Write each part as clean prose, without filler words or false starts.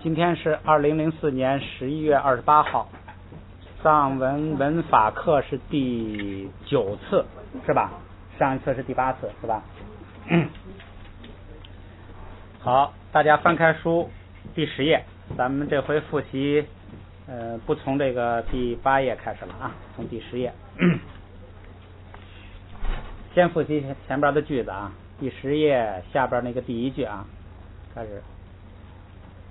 今天是2004年11月28号，藏文文法课是第9次，是吧？上一次是第8次，是吧？好，大家翻开书第10页，咱们这回复习，不从这个第8页开始了啊，从第10页。先复习前边的句子啊，第10页下边那个第一句啊，开始。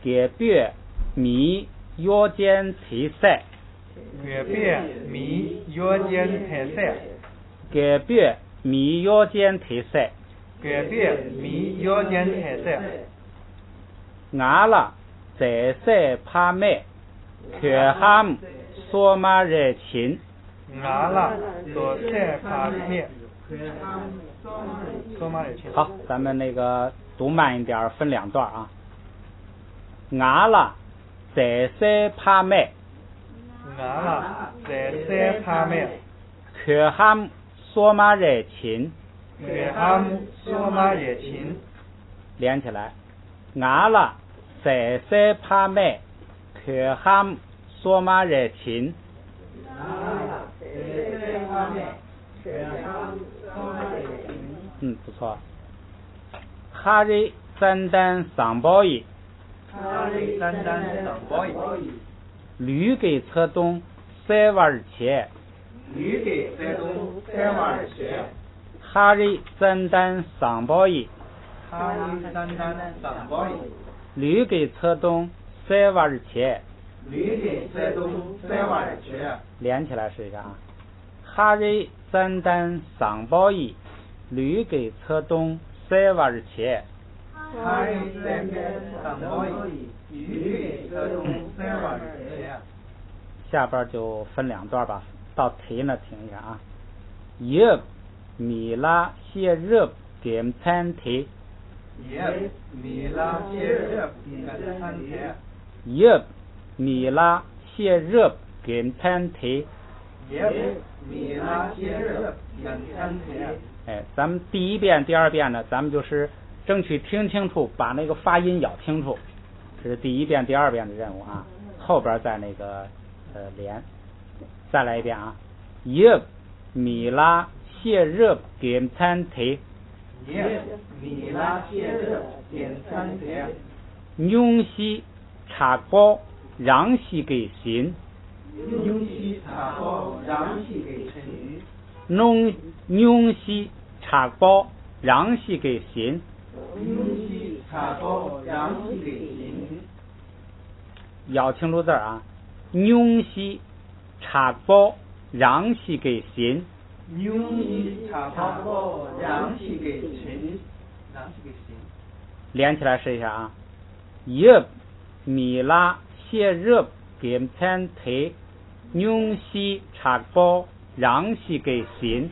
给别米约间提赛，给别米约间提赛，给别米约间提赛，给别米约间提赛。俺了在赛帕麦，却ham索马热情。俺了在赛帕麦，索马热情。好，咱们那个读慢一点，分2段啊。俺了在赛帕麦，俺了在赛帕麦，却ham索马热情。却ham索马热情。连起来，俺了在赛帕麦，却ham索马热情。不错。哈瑞赞丹桑包伊，驴给车东3万钱，哈瑞赞丹桑包伊，驴给车东3万钱，连起来试一下啊。哈瑞赞丹桑包伊，驴给车东3万钱。下边就分2段吧，到题呢停一下啊。耶米拉谢热点餐题，耶米拉谢热点餐题。哎，咱们第1遍、第2遍呢，咱们就是争取听清楚，把那个发音咬清楚，这是第1遍、第2遍的任务啊。后边再那个连，再来一遍啊。耶米拉谢热点餐题，纽西查包让西给行，纽西查包让西给行。咬清楚字啊，纽西查包让西给行，连起来试一下啊。耶米拉谢热点餐题，纽西查包让西给行。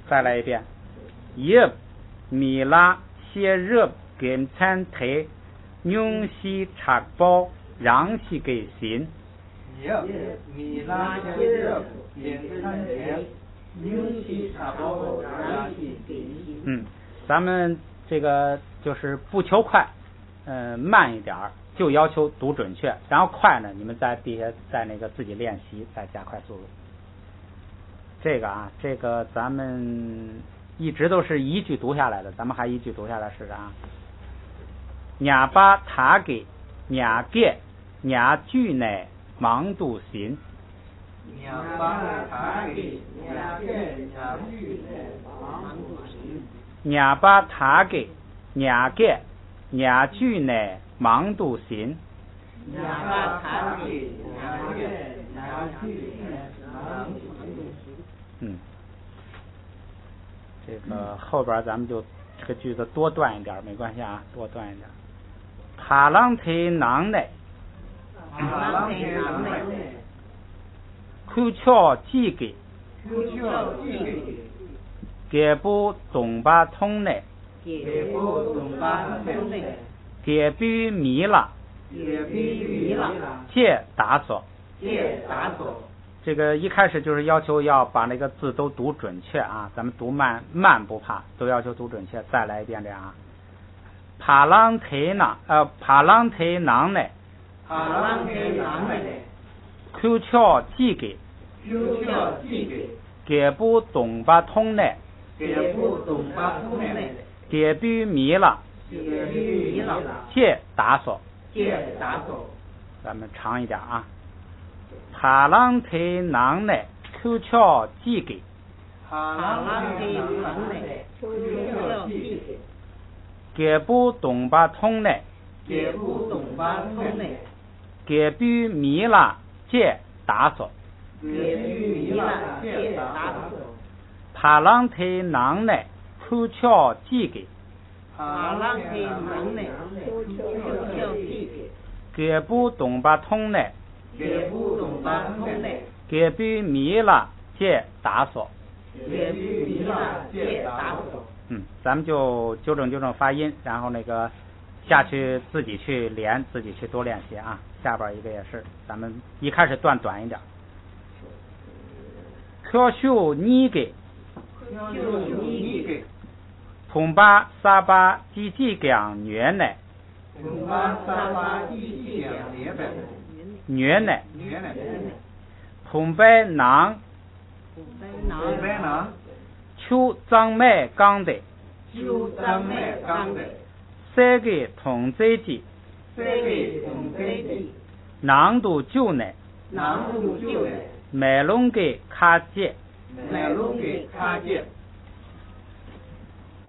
再来一遍。耶米拉谢热点餐题，纽西查包让西给行。咱们这个就是不求快，慢一点，就要求读准确，然后快呢，你们在底下再那个自己练习，再加快速度。这个咱们一直都是一句读下来的，咱们还一句读下来试试啊。伢把他给伢给伢句呢忙度行，伢把他给伢给伢句呢忙度行。这个后边咱们就这个句子多断一点没关系啊，多断一点。塔朗提囊内，口巧记给，给不东巴通内，给比米了，借打索，这个一开始就是要求要把那个字都读准确啊，咱们读慢不怕，都要求读准确。再来一遍这样啊，帕朗特囊呢，帕朗特囊呢口桥几个，给不东巴通呢，给不米了，借打索，咱们长一点啊。帕朗特囊呢，口桥几个，给不东巴通呢，给不米了，借打索。帕朗特囊呢，口桥几个，给不东巴通呢，给不米了，借打索。咱们就纠正发音，然后那个下去自己去连，自己去多练习啊。下边一个也是，咱们一开始段短一点。可修你给，同把沙巴几几讲原来，原来，同白囊，秋张麦刚的，三个同在的，囊度旧呢，买龙给卡接，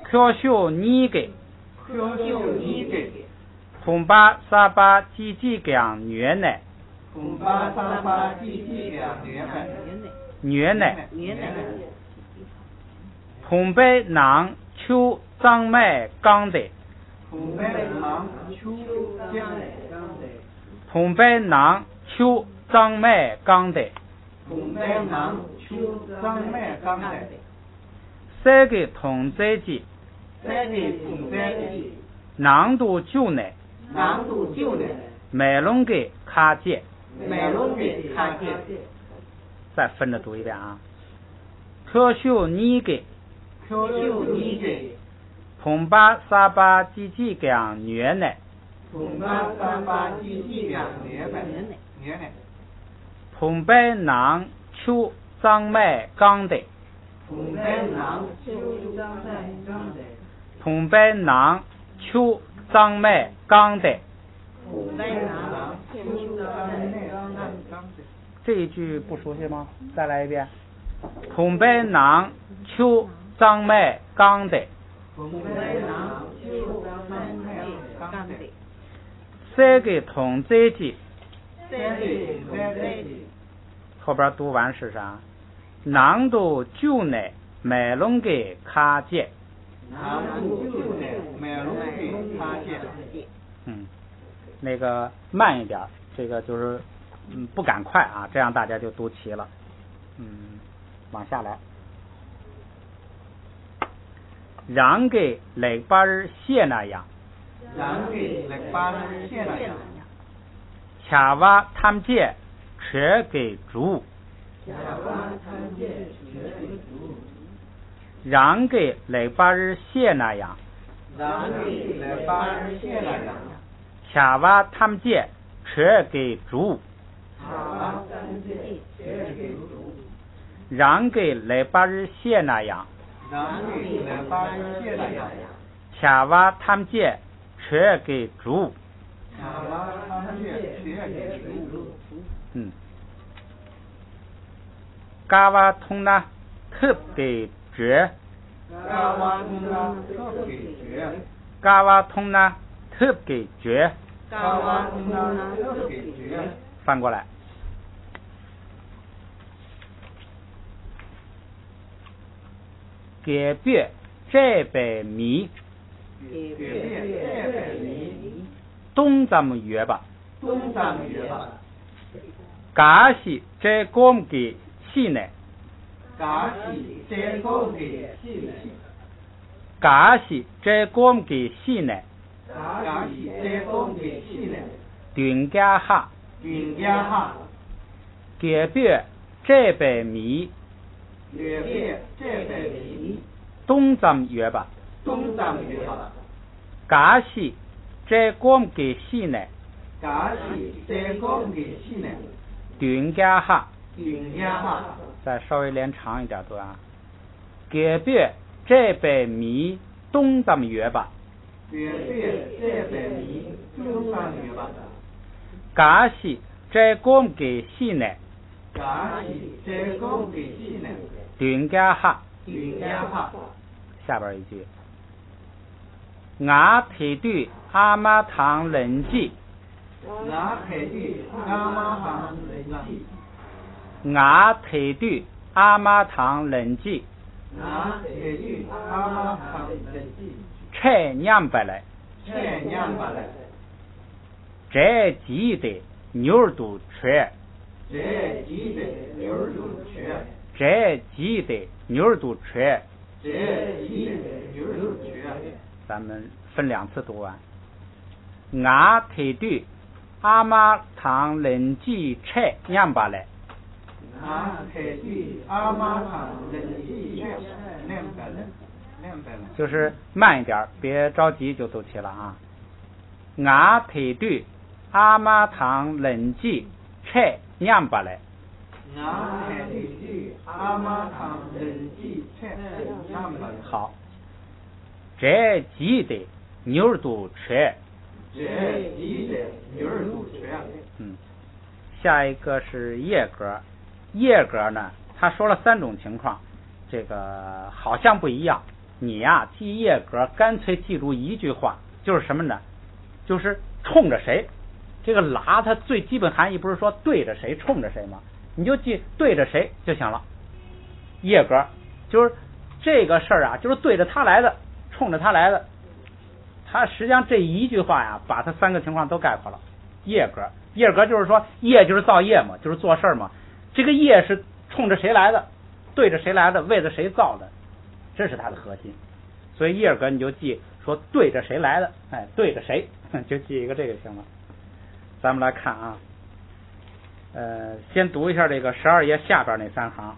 可修你给，同把沙巴几几讲原来，原来，同白囊秋张麦刚的，同白囊秋张麦刚的，三个同在的，囊度旧呢，买龙给卡接，再分着读一遍啊。可修你给，同把沙巴几几讲原来，同白囊秋张麦刚的，同白囊秋张麦刚的。这一句不熟悉吗？再来一遍。同白囊秋张麦刚的，三个同在的，后边读完是啥？囊度旧呢，买龙给卡接。那个慢一点，这个就是不赶快啊，这样大家就读齐了。往下来。让给雷巴尔谢那样，恰瓦他们借车给主，让给雷巴尔谢那样，恰瓦他们借车给主，让给雷巴尔谢那样，恰瓦他们借车给主。嘎瓦通呢特给绝，嘎瓦通呢特给绝，翻过来。给别这百米，东咱们约吧，嘎西这公给细呢，嘎西这公给细呢，顿家哈，给别这杯米，月别这杯米，东咱约吧，东咱约吧，假是这光给西呢，假是这光给西呢，顿家哈，顿家哈，再稍微连长一点读啊，隔壁这杯米，东咱约吧，月别这杯米，东咱约吧，假是这光给西呢，假是这光给西呢，顿家哈，顿家哈。下边一句，我提对阿妈堂人记，我提对阿妈堂人记，我提对阿妈堂人记，我提对阿妈堂人记，拆娘白来，拆娘白来，这鸡的牛肚吃，这鸡的牛肚吃，这鸡的牛肚吃，这鸡的牛肚吃。咱们分两次读完。我提对阿妈堂人记拆娘白来，我提对阿妈堂人记拆娘白来，娘白来。就是慢一点，别着急就读齐了啊。我提对阿妈堂人记拆娘白来，我提对阿妈堂人记拆娘白来。好，这鸡的牛肚吃，这鸡的牛肚吃。下一个是叶格，叶格呢，他说了3种情况，这个好像不一样。你呀，记叶格干脆记住一句话，就是什么呢？就是冲着谁。这个拉它最基本含义不是说对着谁冲着谁吗？你就记对着谁就行了。叶格就是这个事儿啊，就是对着他来的，冲着他来的。他实际上这一句话呀，把他3个情况都概括了。业格，业格就是说业就是造业嘛，就是做事儿嘛。这个业是冲着谁来的，对着谁来的，为了谁造的，这是它的核心。所以业格你就记说对着谁来的，哎，对着谁就记一个这个行了。咱们来看啊，先读一下这个12页下边那3行，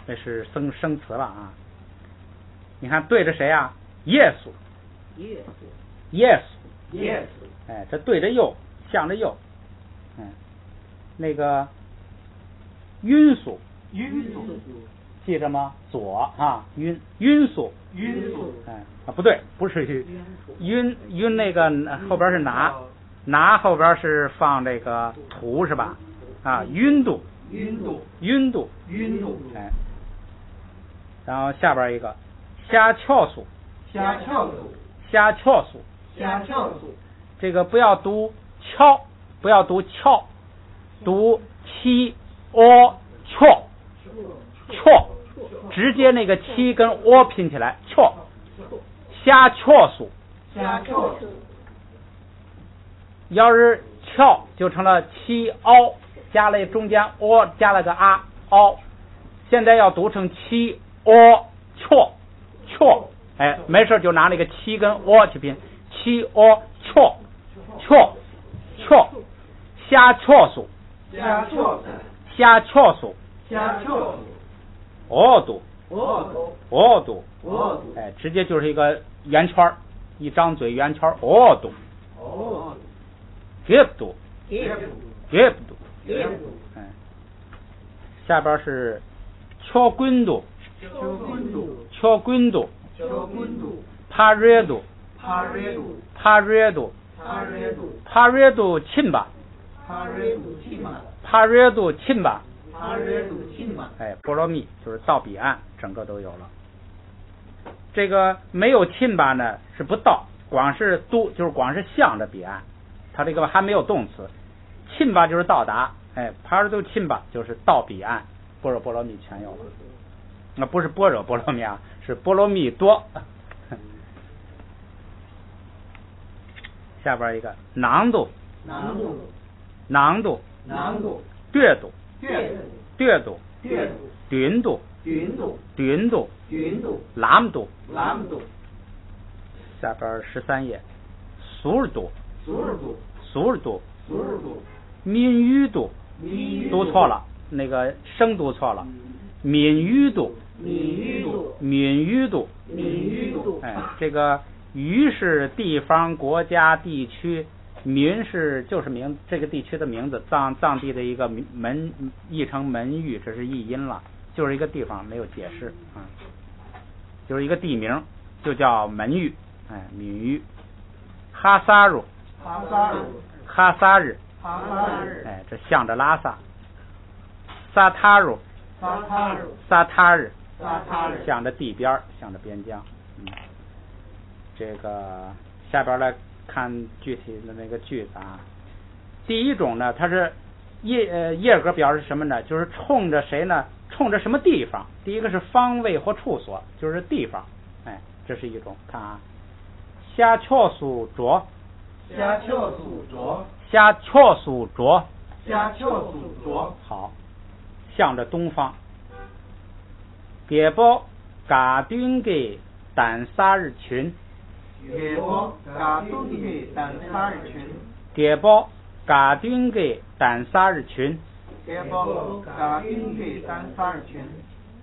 这是生词了啊。你看对着谁啊？耶稣，耶稣，哎，这对着右，向着右，那个晕速，记着吗？左啊，晕速，哎啊不对，不是晕那个后边是拿后边是放这个土是吧？啊，晕度，哎，然后下边一个瞎翘速，这个不要读敲，不要读翘，读七哦翘，直接那个七跟哦拼起来翘，瞎翘速。要是翘就成了七凹，加了中间哦，加了个啊凹，现在要读成七哦翘，哎，没事就拿那个七跟哦去拼，七哦翘，瞎翘速，哦读，哎，直接就是一个圆圈，一张嘴圆圈，哦读。Gibdu，哎，下边是敲滚度，帕热度，亲吧，哎，波罗蜜就是到彼岸，整个都有了。这个没有亲吧呢，是不到，光是都就是光是向着彼岸。它这个还没有动词，亲吧就是到达，哎，帕尔都亲吧就是到彼岸，般若波罗蜜全有了。那不是般若波罗蜜啊，是波罗蜜多。下边一个囊度，略度，匀度，蓝度。下边13页，苏尔度，民语度，读错了，那个声读错了，闽语读，闽语读，哎，这个语是地方、国家、地区，闽是就是这个地区的名字，藏地的一个门译成门域，这是译音了，就是一个地方，没有解释啊，就是一个地名，就叫门域，哎，闽语。哈萨鲁，哎，这向着拉萨。萨塔鲁，向着地边，向着边疆。这个下边来看具体的那个句子啊。第一种呢，它是叶格表示什么呢？就是冲着谁呢？冲着什么地方？第一个是方位或处所，就是地方。哎，这是一种。看啊，下翘苏卓，好，向着东方。给包嘎顿给丹萨日群，给包嘎顿给丹萨日群，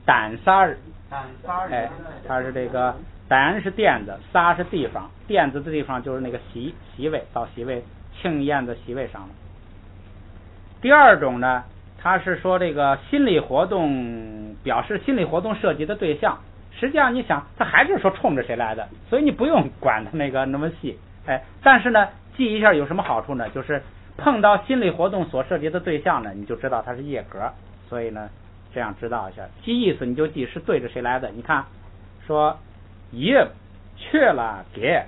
丹萨日，哎，它是这个丹是垫子，萨是地方，垫子的地方就是那个席位，到席位庆宴的席位上了。第二种呢，它是说这个心理活动，表示心理活动涉及的对象。实际上你想，他还是说冲着谁来的，所以你不用管他那个那么细，哎，但是呢，记一下有什么好处呢？就是碰到心理活动所涉及的对象呢，你就知道它是叶格，所以呢，这样知道一下，记意思你就记是对着谁来的。你看，说叶去了给，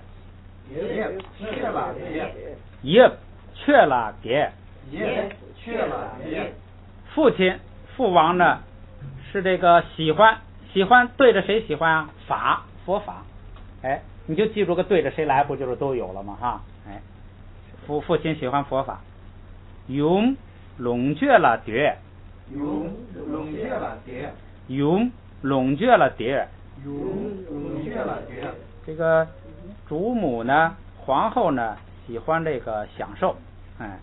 父亲父王呢是这个喜欢对着谁喜欢啊？佛法，哎，你就记住个对着谁来，不就是都有了吗？哈，哎，父亲喜欢佛法。用龙觉了蝶，这个主母呢，皇后呢，喜欢这个享受，哎，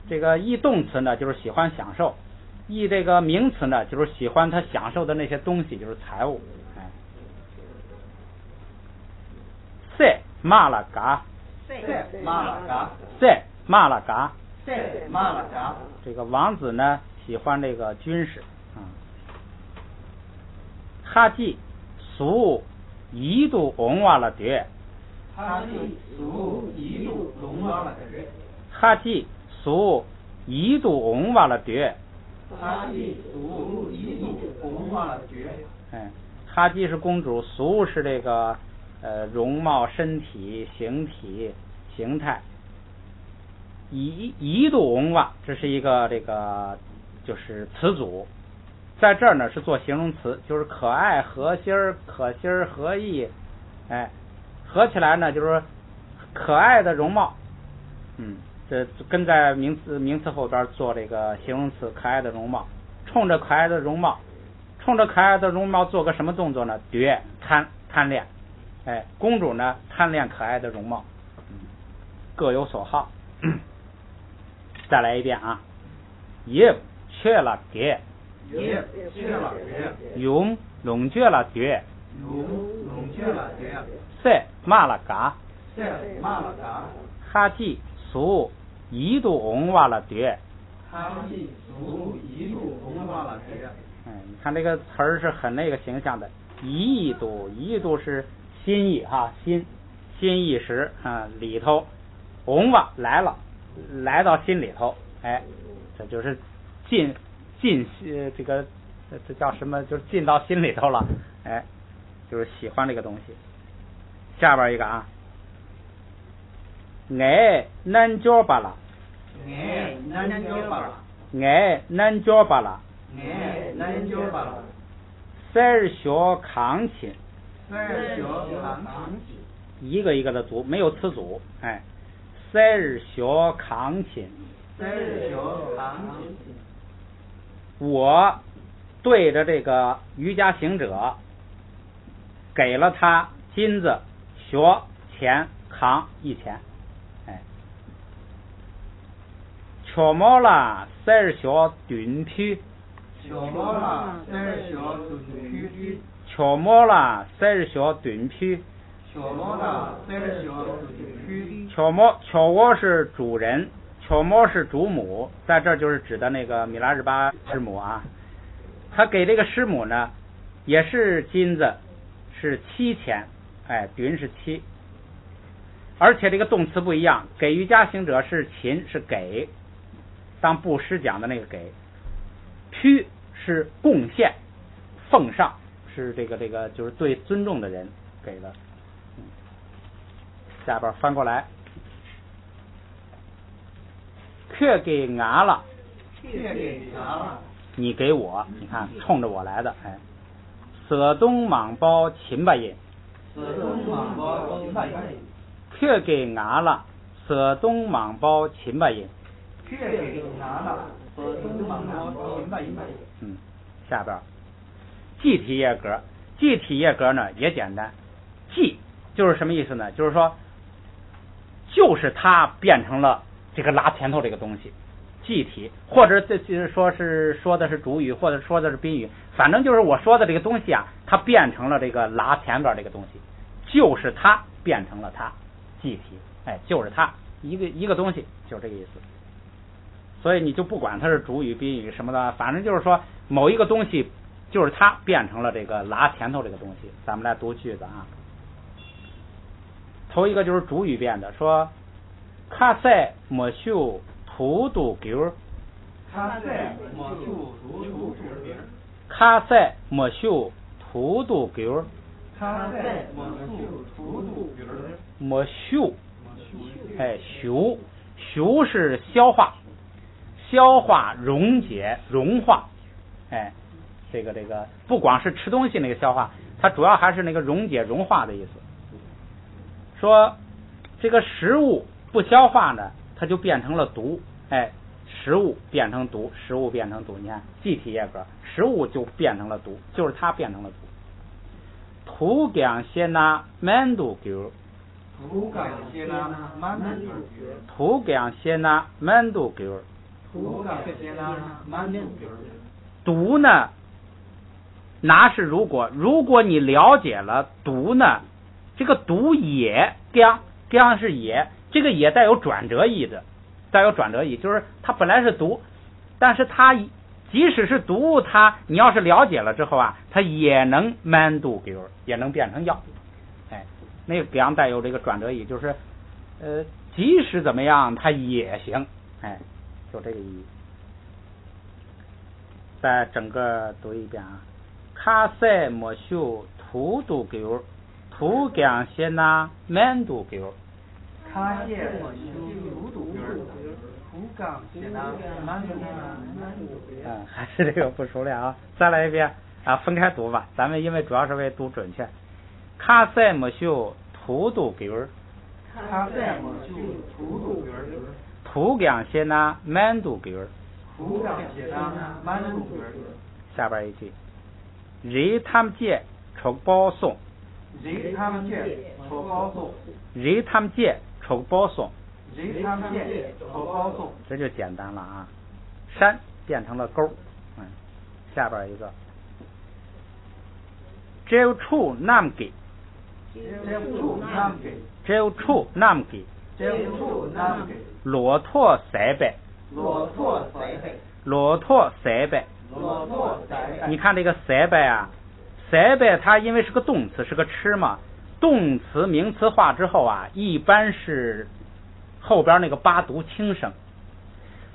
这个译动词呢，就是喜欢享受；译这个名词呢，就是喜欢他享受的那些东西，就是财物。哎，塞马拉嘎，这个王子呢，喜欢这个军事。哈基苏一度翁瓦了蝶，哈基苏一度翁瓦了蝶。哎，哈基是公主，苏是这个容貌、身体、形体、形态。一度翁瓦，这是一个这个就是词组。在这儿呢是做形容词，就是可爱、和心儿、可心儿、和意，哎，合起来呢就是可爱的容貌，这跟在名词后边做这个形容词，可爱的容貌，冲着可爱的容貌做个什么动作呢？掠，贪恋，哎，公主呢贪恋可爱的容貌，各有所好。再来一遍啊，也去了给。用龙觉了蝶，塞马拉嘎，哈基苏一度翁瓦了蝶。你看这个词儿是很那个形象的，一度是心意哈，心意识啊里头，翁瓦来到心里头，哎，这就是进这个这叫什么？就是进到心里头了，哎，就是喜欢这个东西。下边一个啊，爱难脚巴了，塞尔小康亲，一个一个的读，没有词组，哎，塞尔小康亲。我对着这个瑜伽行者给了他金子、学钱、扛1钱，哎，悄猫啦塞尔小短皮，小毛了三小短皮，巧摸了三小短皮。小毛了三小短皮。巧窝是主人，巧摸是主母，在这儿就是指的那个米拉日巴师母啊。他给这个师母呢，也是金子，是7钱，吨是7，而且这个动词不一样，给瑜伽行者是勤，是给，当布施讲的那个给，披是贡献，奉上是这个就是对尊重的人给的。下边翻过来，却给俺了，你给我，你看冲着我来的，舍东莽包秦巴音，却给俺了，舍东莽包秦巴音，下边记体叶格，记体叶格呢也简单，记就是什么意思呢？就是说，就是它变成了这个拉前头这个东西，记体，或者这就是说的是主语，或者说的是宾语，反正就是我说的这个东西啊，它变成了这个拉前边这个东西，就是它变成了它，记体，就是它一个东西，就这个意思。所以你就不管它是主语、宾语什么的，反正就是说某一个东西就是它变成了这个拉前头这个东西。咱们来读句子啊。头一个就是主语变的，说卡塞莫秀图杜狗，卡塞莫秀图杜狗，莫秀，修是消化、溶解、融化，这个不光是吃东西那个消化，它主要还是那个溶解、融化的意思。说这个食物不消化呢，它就变成了毒，食物变成毒，食物变成毒，你看记体叶格，食物就变成了毒，就是它变成了毒。土gang先拿满肚狗，土gang先拿满肚狗，毒呢，那是如果你了解了毒呢，这个毒也gang是也，这个也带有转折意的，就是它本来是毒，但是它即使是毒，你要是了解了之后啊，它也能满肚狗，也能变成药。那个gang带有这个转折意，就是即使怎么样它也行，就这个意义。再整个读一遍啊，卡塞莫修图肚狗，土gang先拿满肚狗，卡塞莫修图肚狗，土gang先拿满肚狗。还是这个不熟练啊，再来一遍啊，分开读吧，咱们因为主要是为读准确。卡塞莫修图肚狗，卡塞莫修图肚狗，土gang先拿满肚狗，土gang先拿满肚狗。下边一句，人他们街出包送，人他们街出包送，这就简单了啊。山变成了沟，下边一个，只有处南给，骆驼300，你看这个300啊，300它因为是个动词，是个吃嘛，动词名词化之后啊，一般是后边那个8读轻声，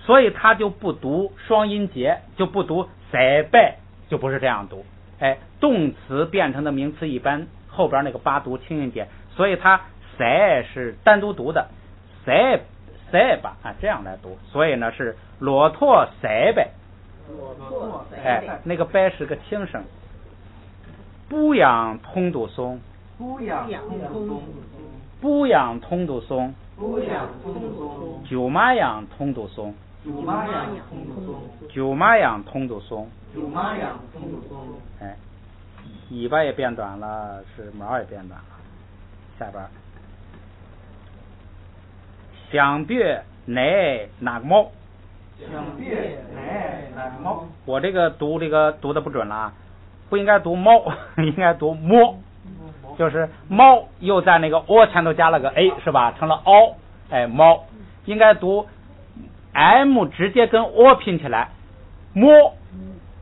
所以它就不读双音节，就不读300，就不是这样读。动词变成的名词一般后边那个8读轻音节，所以它是单独读的，吧这样来读，所以呢是骆驼300，那个白是个轻声。不养通肚松，九马养通肚松，尾巴也变短了，是毛也变短了。下边想别乃哪个猫，想别乃南猫。我这个读的不准了啊，不应该读猫，应该读摸，就是猫又在那个 o 前头加了个 a 是吧，成了 o， 哎，猫应该读 m 直接跟 o 拼起来，摸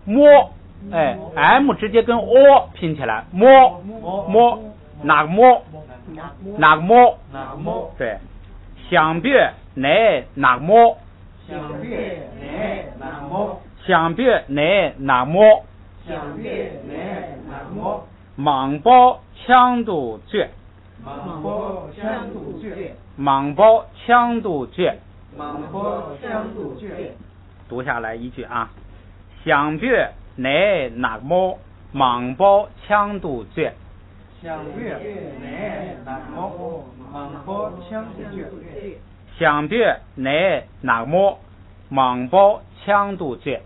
摸，哎 m 直接跟 o 拼起来，摸摸，哪个摸哪个摸，对，想别乃哪个摸，想别乃哪摸，想别乃哪摸，想别乃哪摸，莽包枪度绝，莽包枪度绝，莽包枪度绝，莽包枪度绝。读下来一句啊，想别乃哪个摸，莽包枪度绝，想别乃哪摸，莽包枪度绝。想别乃哪个摸，莽包枪度绝，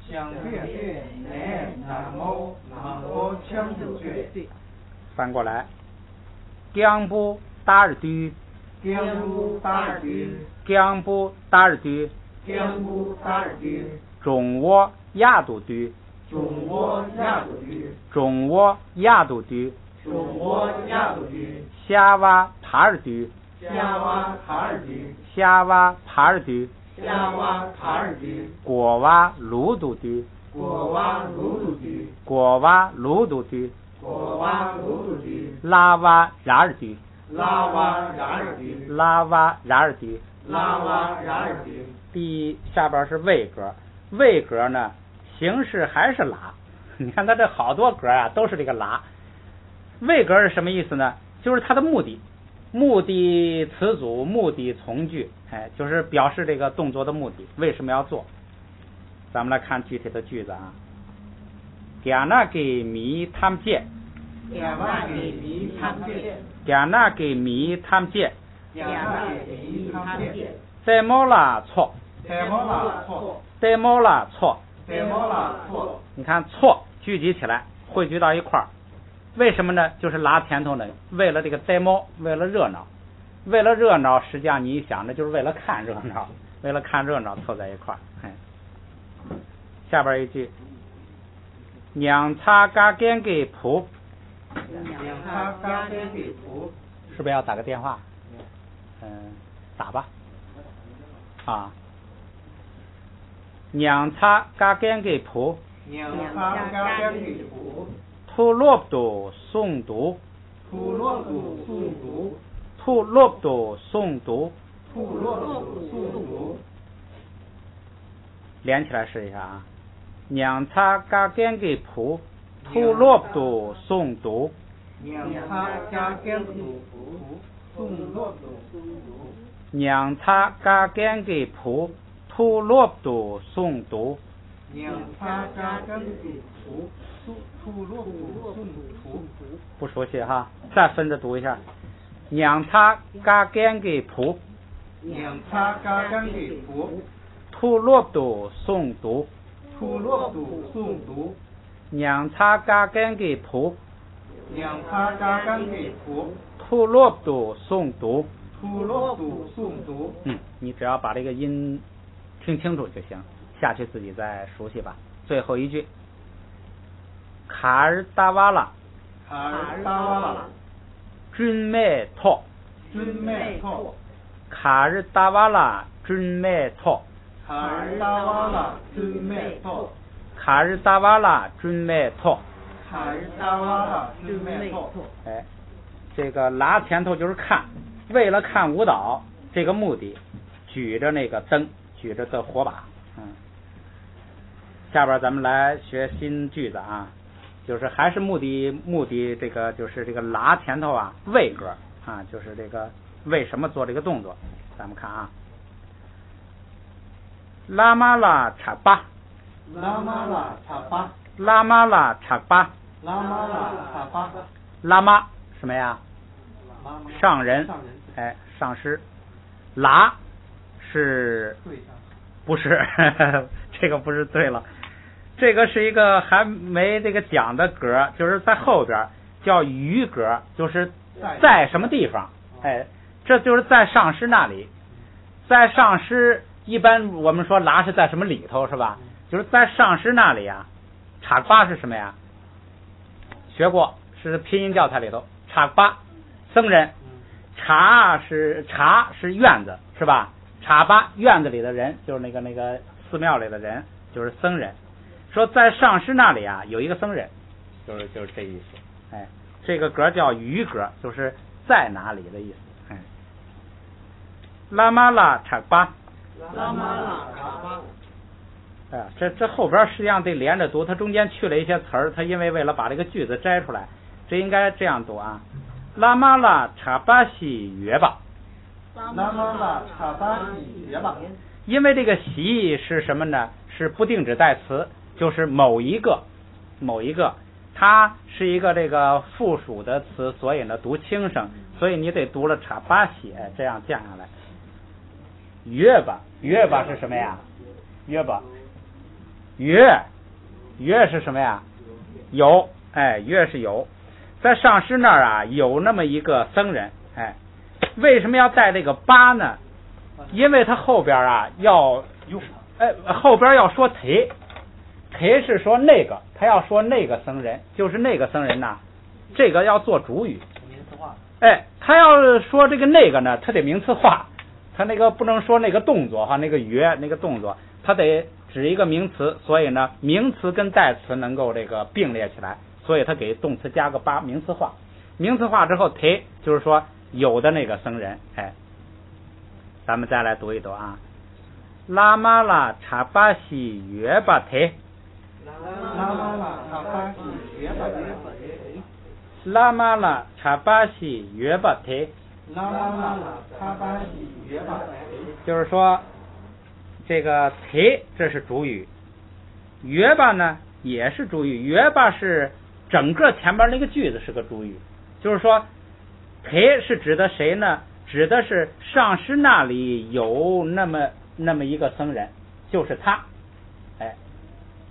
想别乃哪摸，莽包枪度绝。翻过来，江不打尔dü江不打尔dü江不打尔dü江不打尔dü中我亚度dü中我亚度dü中我亚度dü中我亚度dü夏娃帕尔dü夏娃帕尔dü夏娃帕尔dü夏娃帕尔dü果娃鲁度dü果娃鲁度dü果娃鲁度dü果娃鲁度dü拉娃然尔dü拉娃然尔dü拉娃然尔dü拉娃然尔dü。第下边是位格，位格呢形式还是拉，你看它这好多格啊都是这个拉。位格是什么意思呢？就是它的目的，目的词组，目的从句，哎，就是表示这个动作的目的，为什么要做。咱们来看具体的句子啊。给那给米他们借，给那给米他们借，给那给米他们借，给那给米他们借。在毛啦错，在毛啦错，在毛啦错，在毛啦错。你看错聚集起来，汇聚到一块儿，为什么呢？就是拉前头呢，为了这个在毛，为了热闹，为了热闹，实际上你一想着就是为了看热闹，为了看热闹凑在一块儿。哎，下边一句，娘擦嘎干给仆，娘擦嘎干给仆，是不是要打个电话？打吧。啊，娘擦嘎干给仆，娘擦嘎干给仆，吐落度诵读，吐落度诵读，吐落度诵读，吐落度诵读。连起来试一下啊，娘擦嘎干给仆，吐落度诵读，娘擦嘎干给仆，吐落度诵读。娘擦嘎干给仆，吐落度诵读。娘擦嘎干给仆，吐落度诵读。不熟悉哈，再分着读一下。娘擦嘎干给仆，娘擦嘎干给仆，吐落度诵读。吐落度诵读。娘擦嘎干给仆，娘擦嘎干给仆，吐落度诵读。吐落度诵读。你只要把这个音听清楚就行，下去自己再熟悉吧。最后一句，卡尔达瓦拉，卡尔达瓦拉，准麦托，准麦托，卡尔达瓦拉，准麦托，卡尔达瓦拉，准麦托，卡尔达瓦拉，准麦托，卡尔达瓦拉，准麦托。哎，这个拉前头就是看。为了看舞蹈这个目的，举着那个灯，举着的火把。下边咱们来学新句子啊，就是还是目的这个就是这个拉前头啊，为格啊，就是这个为什么做这个动作。咱们看啊，拉玛拉查巴，拉玛拉查巴，拉玛拉查巴，拉玛拉查巴，拉玛什么呀？上人，哎，上师。拉是不是这个不是对了，这个是一个还没这个讲的格，就是在后边叫余格，就是在什么地方，哎，这就是在上师那里，在上师一般我们说拉是在什么里头是吧？就是在上师那里啊。查巴是什么呀？学过，是拼音教材里头。查巴僧人，查是院子是吧？查巴院子里的人，就是那个寺庙里的人，就是僧人。说在上师那里啊有一个僧人，就是这意思。哎，这个格叫于格，就是在哪里的意思。哎，拉玛拉查巴，拉玛拉查巴。这后边实际上得连着读，它中间去了一些词儿，它因为为了把这个句子摘出来，这应该这样读啊。拉玛拉查巴西约吧，拉玛拉查巴西约吧。因为这个西是什么呢？是不定指代词，就是某一个，它是一个这个附属的词，所以呢读轻声，所以你得读了查巴西，这样降下来。约吧是什么呀？约吧。约是什么呀？有，约是有，在上师那儿啊有那么一个僧人，为什么要带这个巴呢？因为他后边啊后边要说忒是说那个，他要说那个僧人，就是那个僧人呐，这个要做主语，名词化。他要说这个那个呢，他得名词化，他那个不能说那个动作哈，那个约那个动作，他得指一个名词，所以呢，名词跟代词能够这个并列起来，所以他给动词加个巴，名词化。名词化之后，忒就是说有的那个僧人，咱们再来读一读啊。拉玛拉查巴西约巴忒，拉玛拉查巴西约巴忒，拉玛拉查巴西约巴忒，拉玛拉查巴西约巴忒，就是说。这个忒这是主语，约吧呢也是主语，约吧是整个前边那个句子是个主语，就是说忒是指的谁呢？指的是上师那里有那么一个僧人，就是他，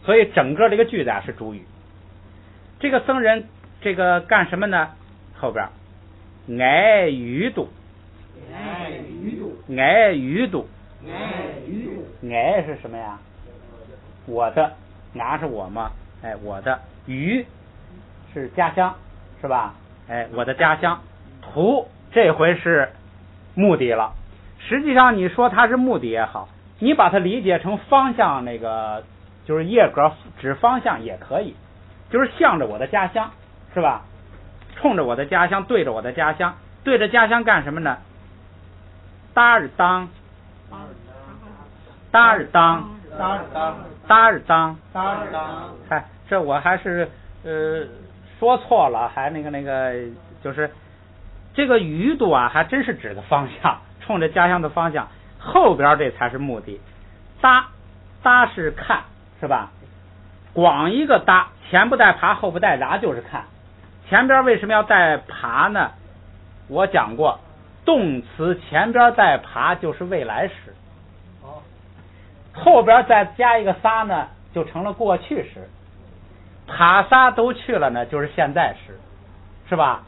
所以整个这个句子啊是主语。这个僧人这个干什么呢？后边爱鱼度，爱是什么呀？我的，拿是我吗？我的鱼是家乡，是吧？我的家乡。途这回是目的了。实际上你说它是目的也好，你把它理解成方向，那个就是叶格指方向也可以，就是向着我的家乡，是吧？冲着我的家乡，对着我的家乡，对着家乡干什么呢？达日当，这我还是说错了，还那个就是这个鱼度啊，还真是指的方向，冲着家乡的方向，后边这才是目的。搭是看，是吧？广一个搭，前不带爬，后不带然，就是看。前边为什么要带爬呢？我讲过，动词前边带爬就是未来时，后边再加一个撒呢，就成了过去时。爬撒都去了呢，就是现在时，是吧？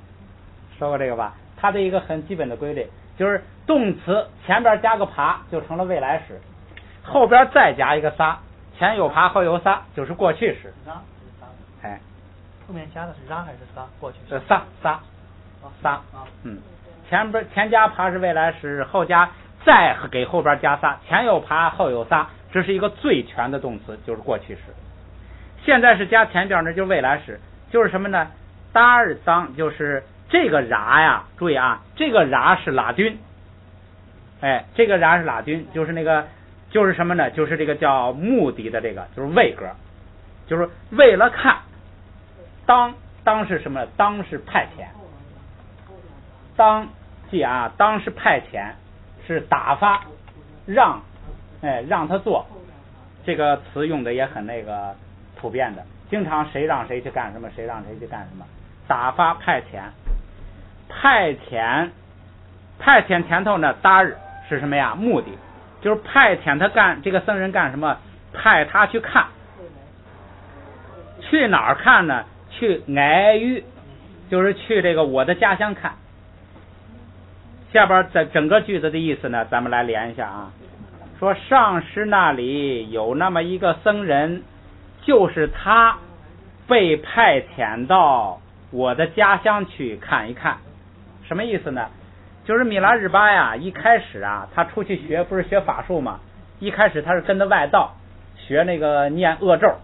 说过这个吧？它的一个很基本的规律就是动词前边加个爬就成了未来时，后边再加一个撒，前有爬后有撒就是过去时。后面加的是让还是撒？过去时。撒。前加爬是未来时，后加再给后边加撒，前有爬后有撒，这是一个最全的动词，就是过去时。现在是加前边呢，就是未来时，就是什么呢？达尔当就是这个然呀，注意啊，这个然是拉军，这个然是拉军，就是那个就是什么呢？就是这个叫目的的这个就是为格，就是为了看。当是什么？当是派遣。记啊，当是派遣，是打发让他做，这个词用的也很那个普遍的，经常谁让谁去干什么，谁让谁去干什么，打发派遣前头呢，搭日是什么呀？目的就是派遣他干这个僧人干什么？派他去看，去哪儿看呢？去爱于，就是去这个我的家乡看。下边在整个句子的意思呢，咱们来连一下啊。说上师那里有那么一个僧人，就是他被派遣到我的家乡去看一看。什么意思呢？就是米拉日巴呀，一开始啊，他出去学不是学法术嘛，一开始他是跟着外道学那个念恶咒，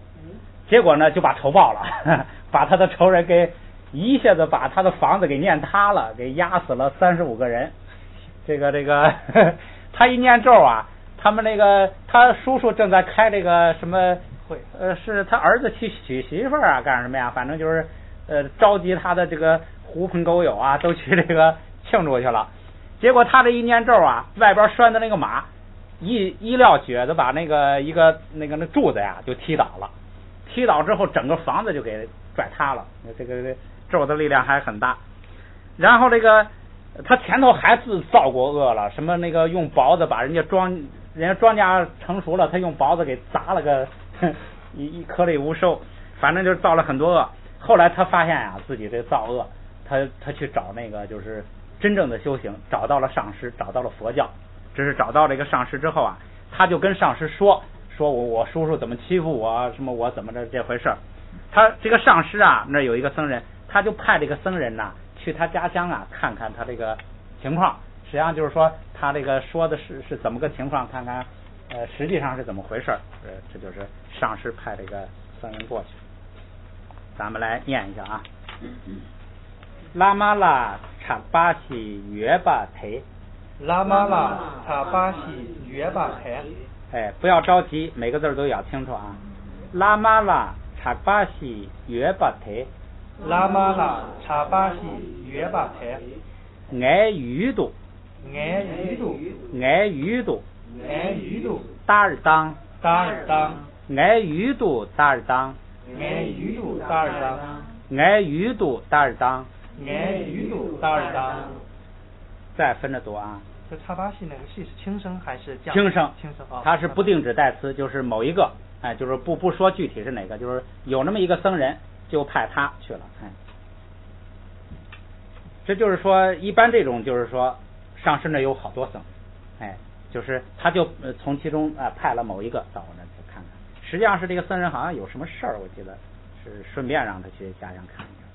结果呢就把仇报了，把他的仇人给一下子把他的房子给念塌了，给压死了35个人。这个他一念咒啊，他们那个他叔叔正在开这个什么会，是他儿子去娶媳妇啊干什么呀，反正就是召集他的这个狐朋狗友啊都去这个庆祝去了。结果他这一念咒啊，外边拴的那个马一撂蹶子把那个一个那柱子呀就踢倒了，踢倒之后整个房子就给拽塌了，这个咒的力量还很大。然后这个他前头还自造过恶了，什么那个用雹子把人家庄稼成熟了，他用雹子给砸了个一颗粒无收，反正就造了很多恶。后来他发现啊自己这造恶，他去找那个就是真正的修行，找到了上师，找到了佛教。这是找到这个上师之后啊，他就跟上师说我叔叔怎么欺负我，什么我怎么着这回事。他这个上师啊，那有一个僧人，他就派这个僧人呐去他家乡啊看看他这个情况。实际上就是说他这个说的是怎么个情况，看看实际上是怎么回事。这就是上师派这个僧人过去。咱们来念一下啊。拉玛拉查巴西约巴忒，拉玛拉查巴西约巴忒。不要着急，每个字都咬清楚啊。拉玛拉查巴西约巴忒，拉玛拉查巴西约巴忒。爱语度，爱语度，爱语度，爱语度，达尔当，达尔当，爱语度达尔当，爱语度达尔当，爱语度达尔当，爱语度达尔当。再分着读啊。这查巴西那个西是轻声还是降？轻声，轻声啊。它是不定指代词，就是某一个，就是不说具体是哪个，就是有那么一个僧人，就派他去了，这就是说，一般这种就是说，上师那有好多僧，就是他就从其中派了某一个到我那去看看。实际上是这个僧人好像有什么事儿，我记得是顺便让他去家乡看一看。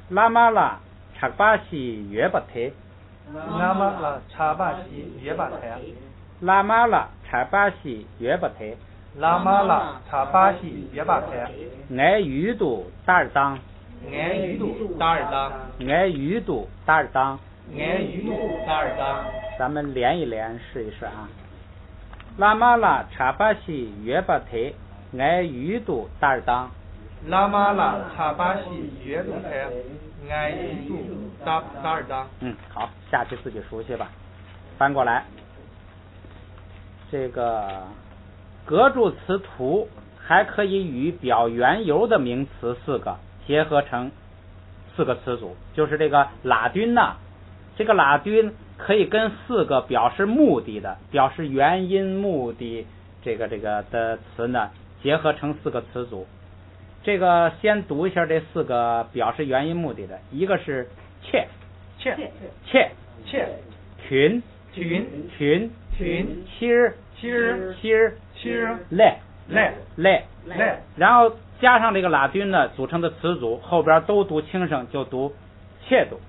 拉玛拉查巴西约巴忒，拉玛拉查巴西约巴忒，拉玛拉查巴西约巴忒，拉玛拉查巴西约巴忒。爱语度达尔当，爱语度达尔当，爱语度达尔当，爱语度达尔当。咱们连一连试一试啊。拉玛拉查巴西约巴忒，爱语度达尔当，拉玛拉查巴西约巴忒，爱语度达尔当。好，下去自己熟悉吧。翻过来，这个格助词图还可以与表缘由的名词4个结合成4个词组，就是这个拉军呐，这个拉军可以跟4个表示目的的、表示原因、目的这个的词呢结合成4个词组。这个先读一下这4个表示原因、目的的，一个是切，群，赖，然后加上这个拉军呢组成的词组，后边都读轻声，就读切度，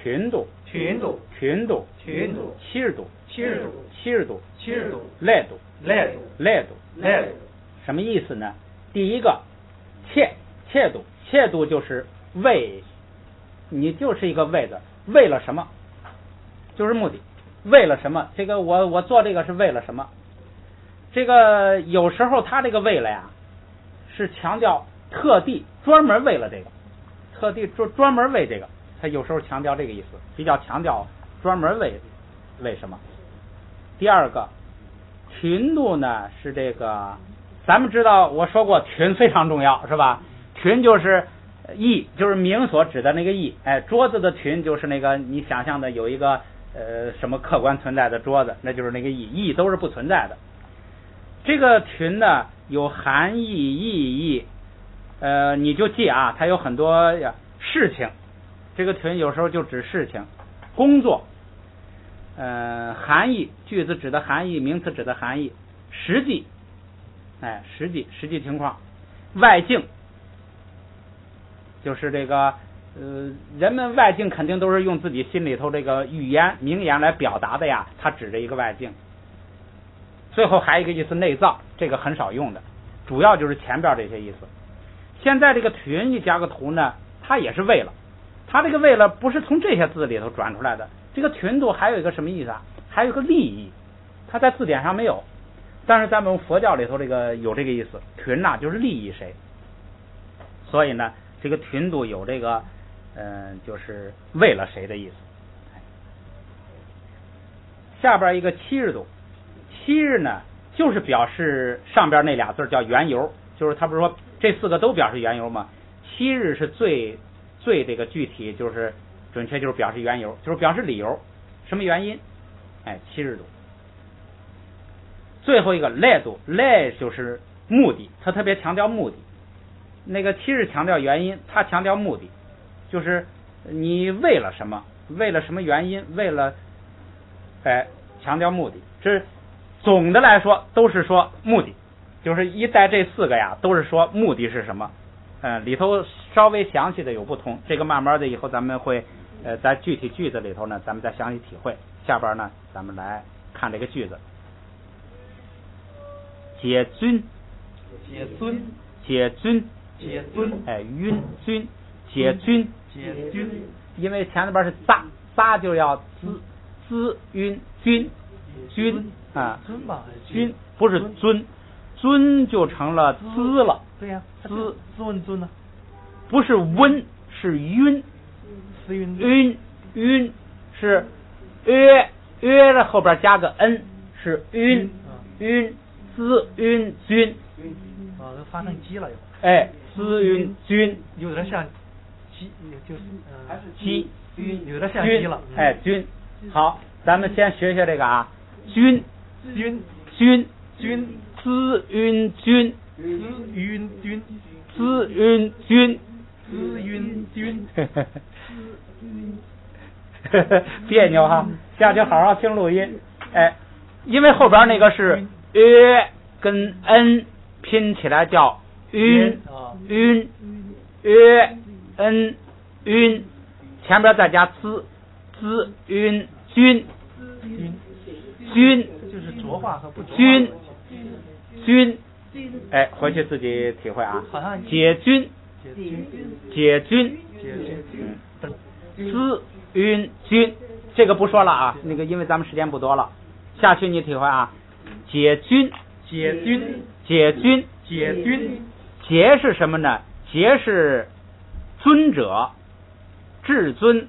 群度，七度，赖度，什么意思呢？第一个切度就是为，你就是一个为的，为了什么？就是目的，为了什么？这个我做这个是为了什么？这个有时候他这个为了呀，是强调特地专门为了这个，特地专门为这个，他有时候强调这个意思，比较强调专门为什么。第二个群度呢是这个，咱们知道我说过群非常重要是吧？群就是意，就是名所指的那个意，桌子的群就是那个你想象的有一个什么客观存在的桌子，那就是那个意都是不存在的。这个群呢有含义、意义，你就记啊，它有很多事情，这个群有时候就指事情、工作，含义，句子指的含义，名词指的含义，实际，实际情况，外境，就是这个人们外境肯定都是用自己心里头这个语言名言来表达的呀，它指着一个外境。最后还有一个意思内造，这个很少用的，主要就是前边这些意思。现在这个群一加个图呢，它也是为了，它这个为了不是从这些字里头转出来的。这个群度还有一个什么意思啊？还有一个利益，它在字典上没有，但是咱们佛教里头这个有这个意思，群呐就是利益谁，所以呢这个群度有这个就是为了谁的意思。下边一个七日度，七日呢就是表示上边那俩字叫缘由，就是他不是说这四个都表示缘由吗？七日是最这个具体，就是准确就是表示缘由，就是表示理由，什么原因？七日度。最后一个赖度，赖就是目的，他特别强调目的。那个七日强调原因，他强调目的，就是你为了什么，为了什么原因，为了强调目的。这总的来说都是说目的，就是一带这四个呀，都是说目的是什么。里头稍微详细的有不同，这个慢慢的以后咱们会在具体句子里头呢，咱们再详细体会。下边呢，咱们来看这个句子。解尊，解尊，解尊，解尊，晕尊，解尊，解尊，因为前边是仨就要滋晕君啊，尊吧，君不是尊，尊就成了滋了。对呀，滋问尊呢？不是温，是晕，思晕晕是约的后边加个 n， 是晕滋晕君。都发成鸡了又。滋晕君，有点像鸡，就是还是鸡晕，有点像鸡了。君。好，咱们先学这个啊，君滋晕君。滋晕君，别扭哈，下去好好听录音。因为后边那个是约跟 n 拼起来叫晕约 n 晕，前边再加滋晕君，就是浊化和不浊化。君。回去自己体会啊。解君，滋晕君，这个不说了啊，那个因为咱们时间不多了，下去你体会啊。解君，解是什么呢？解是尊者、至尊、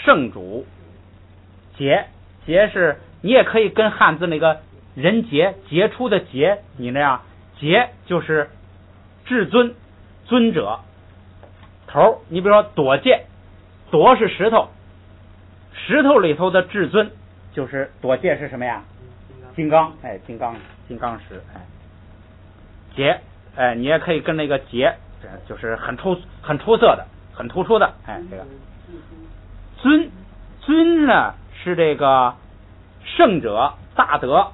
圣主。解是你也可以跟汉字那个人杰杰出的杰，你那样杰就是至尊尊者头。你比如说朵戒，朵是石头，石头里头的至尊就是朵戒是什么呀？金刚，金刚石。杰，你也可以跟那个杰，就是很出色的，很突出的。这个尊呢是这个圣者大德，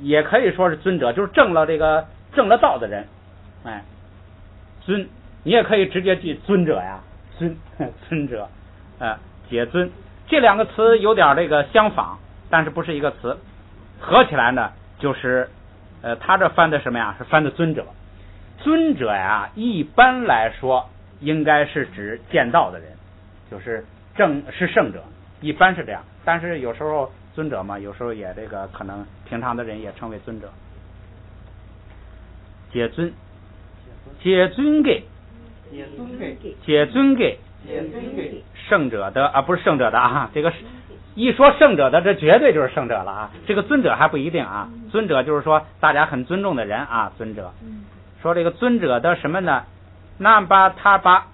也可以说是尊者，就是证了道的人。尊你也可以直接记尊者呀，尊者。解尊这两个词有点这个相仿，但是不是一个词，合起来呢就是他这翻的什么呀？是翻的尊者。尊者呀一般来说应该是指见道的人，就是是圣者，一般是这样。但是有时候尊者嘛，有时候也这个可能平常的人也称为尊者。解尊给圣者的啊，不是圣者的啊，这个一说圣者的，这绝对就是圣者了啊。这个尊者还不一定啊，尊者就是说大家很尊重的人啊，尊者。说这个尊者的什么呢？南巴他巴，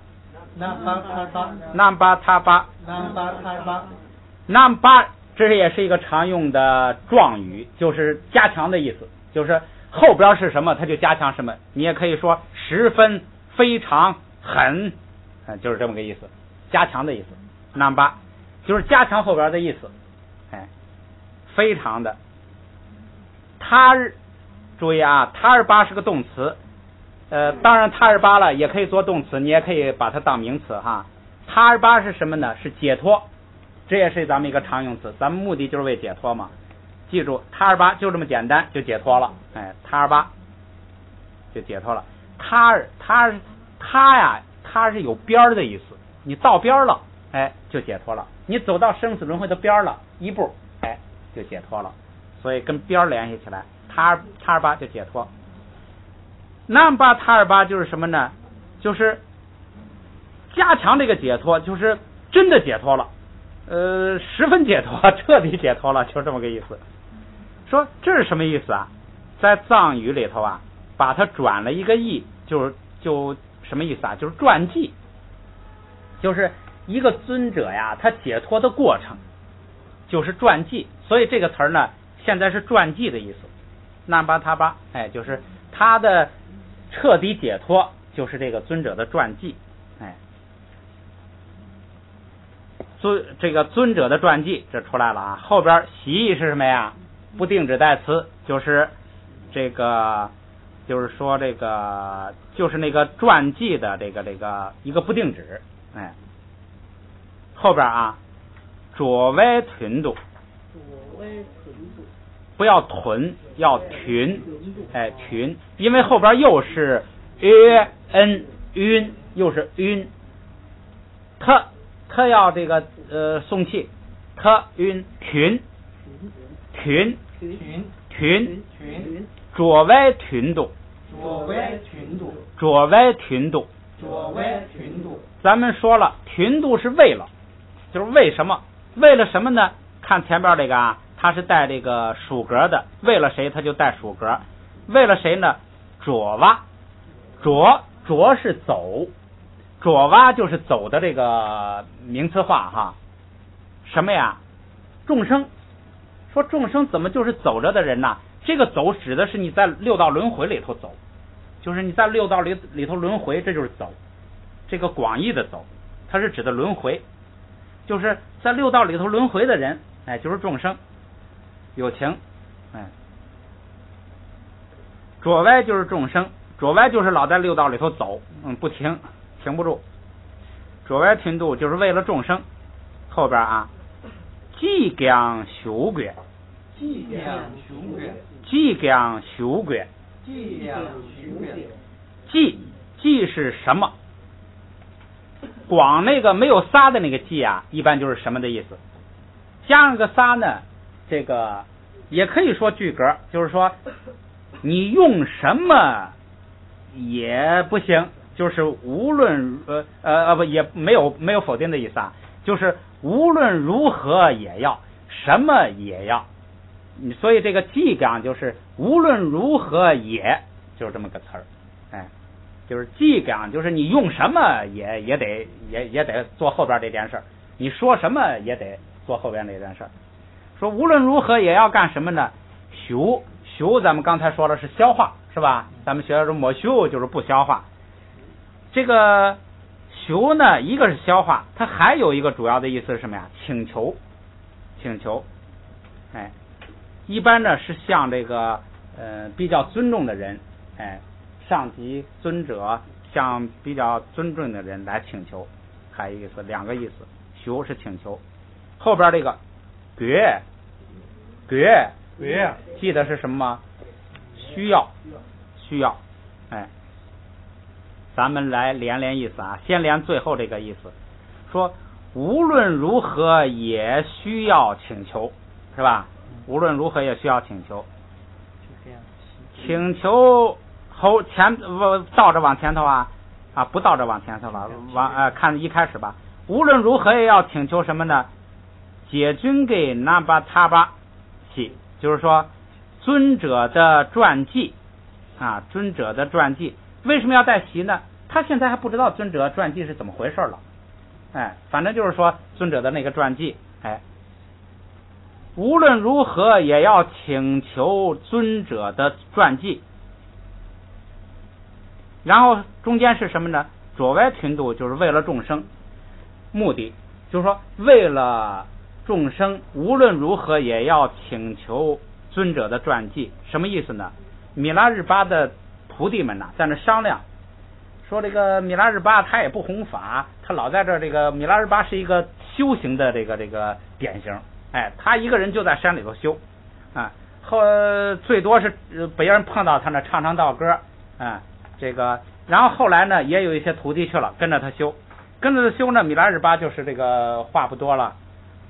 这也是一个常用的状语，就是加强的意思，就是后边是什么它就加强什么。你也可以说十分、非常、很，就是这么个意思，加强的意思。南巴就是加强后边的意思。非常的。他日，注意啊，他日巴是个动词，当然他日巴了也可以做动词，你也可以把它当名词哈。他日巴是什么呢？是解脱，这也是咱们一个常用词，咱们目的就是为解脱嘛。记住，他日巴就这么简单，就解脱了。他日巴就解脱了。他呀，他是有边儿的意思，你到边了，就解脱了。你走到生死轮回的边了，一步，就解脱了。所以跟边联系起来，他日巴就解脱。南巴他日巴就是什么呢？就是加强这个解脱，就是真的解脱了，十分解脱，彻底解脱了，就这么个意思。说这是什么意思啊？在藏语里头啊，把它转了一个译，就什么意思啊？就是传记，就是一个尊者呀，他解脱的过程就是传记，所以这个词儿呢，现在是传记的意思。南巴他巴，就是他的彻底解脱，就是这个尊者的传记，这个尊者的传记这出来了啊。后边习义是什么呀？不定指代词，就是这个，就是说这个，就是那个传记的这个一个不定指，后边啊，左歪屯度，不要屯，要屯，屯，因为后边又是n 晕，又是晕，他要这个送气，他晕屯，左歪屯度，咱们说了，屯度是为了，就是为什么？为了什么呢？看前边这个啊，它是带这个属格的，为了谁它就带属格，为了谁呢？左哇，左是走，左哇就是走的这个名词化哈。什么呀？众生。说众生怎么就是走着的人呢？这个走指的是你在六道轮回里头走，就是你在六道里头轮回，这就是走。这个广义的走，它是指的轮回，就是在六道里头轮回的人，就是众生，有情，左歪就是众生，左歪就是老在六道里头走，不停不住。左歪停度就是为了众生。后边啊，即将修觉，即是什么？广那个没有撒的那个即啊，一般就是什么的意思。加上个撒呢，这个也可以说句格，就是说你用什么也不行，就是无论也没有否定的意思啊，就是无论如何也要，什么也要。所以这个即刚就是无论如何也，就是这么个词儿，就是即刚就是你用什么也得做后边这件事儿，你说什么也得做后边这件事儿。说无论如何也要干什么呢？修咱们刚才说了是消化，是吧？咱们学的没修就是不消化。这个修呢，一个是消化，它还有一个主要的意思是什么呀？请求，一般呢是向这个比较尊重的人，上级尊者向比较尊重的人来请求，还有意思，两个意思。修是请求，后边这个觉记得是什么？需要，咱们来连意思啊，先连最后这个意思，说无论如何也需要请求，是吧？无论如何也需要请求，请求后前倒着往前头啊，不倒着往前头了，看一开始吧。无论如何也要请求什么呢？解尊给那巴他巴系，就是说尊者的传记啊，尊者的传记为什么要带习呢？他现在还不知道尊者传记是怎么回事了，反正就是说尊者的那个传记，无论如何也要请求尊者的传记。然后中间是什么呢？左歪群度就是为了众生，目的就是说为了众生无论如何也要请求尊者的传记。什么意思呢？米拉日巴的徒弟们在那商量，说这个米拉日巴他也不弘法，他老在这个米拉日巴是一个修行的这个典型，他一个人就在山里头修啊，最多是别人碰到他那唱道歌啊，然后后来呢也有一些徒弟去了，跟着他修呢，米拉日巴就是这个话不多了。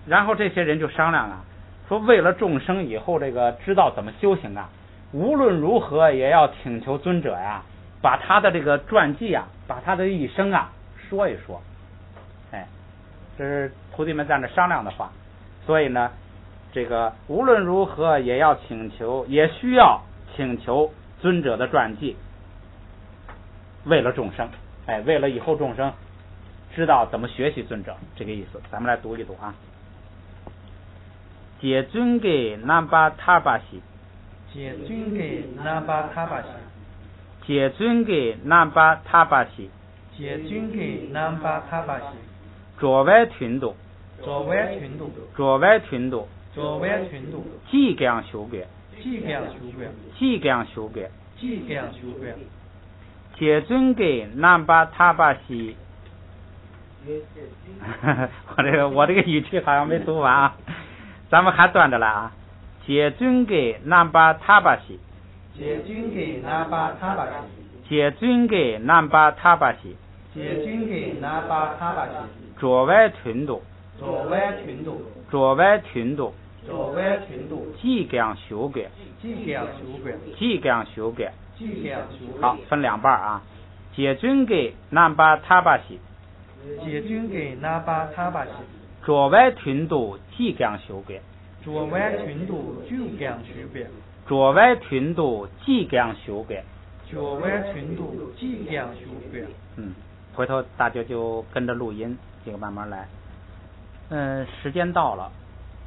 然后这些人就商量说为了众生以后知道怎么修行无论如何也要请求尊者把他的这个传记把他的一生说一说。这是徒弟们在那商量的话。所以呢，无论如何也要也需要请求尊者的传记，为了众生，为了以后众生知道怎么学习尊者，这个意思。咱们来读一读解尊给南巴塔巴西，解尊给南巴塔巴西，解尊给南巴塔巴西，解尊给南巴塔巴西，卓外群度，卓外群度，卓外群度，卓外群度，即将修改，即将修改，即将修改，即将修改。解尊给南巴塔巴西。我这个语气好像没读完咱们还断着来解尊给南巴塔巴西，解尊给南巴塔巴西，解尊给南巴塔巴西，解尊给南巴塔巴西，卓外群度，卓外群度，卓外群度，卓外群度，即将修改，即将修改，即将修改，即将修改。好，分两半解尊给南巴塔巴西，解尊给南巴塔巴西，卓外群度即将修改，卓外群度即将修改，卓外群度即将修改，卓外群度即将修改。回头大家就跟着录音，慢慢来。时间到了，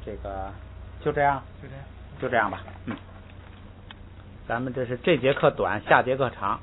就这样，就这样吧。咱们这节课短，下节课长。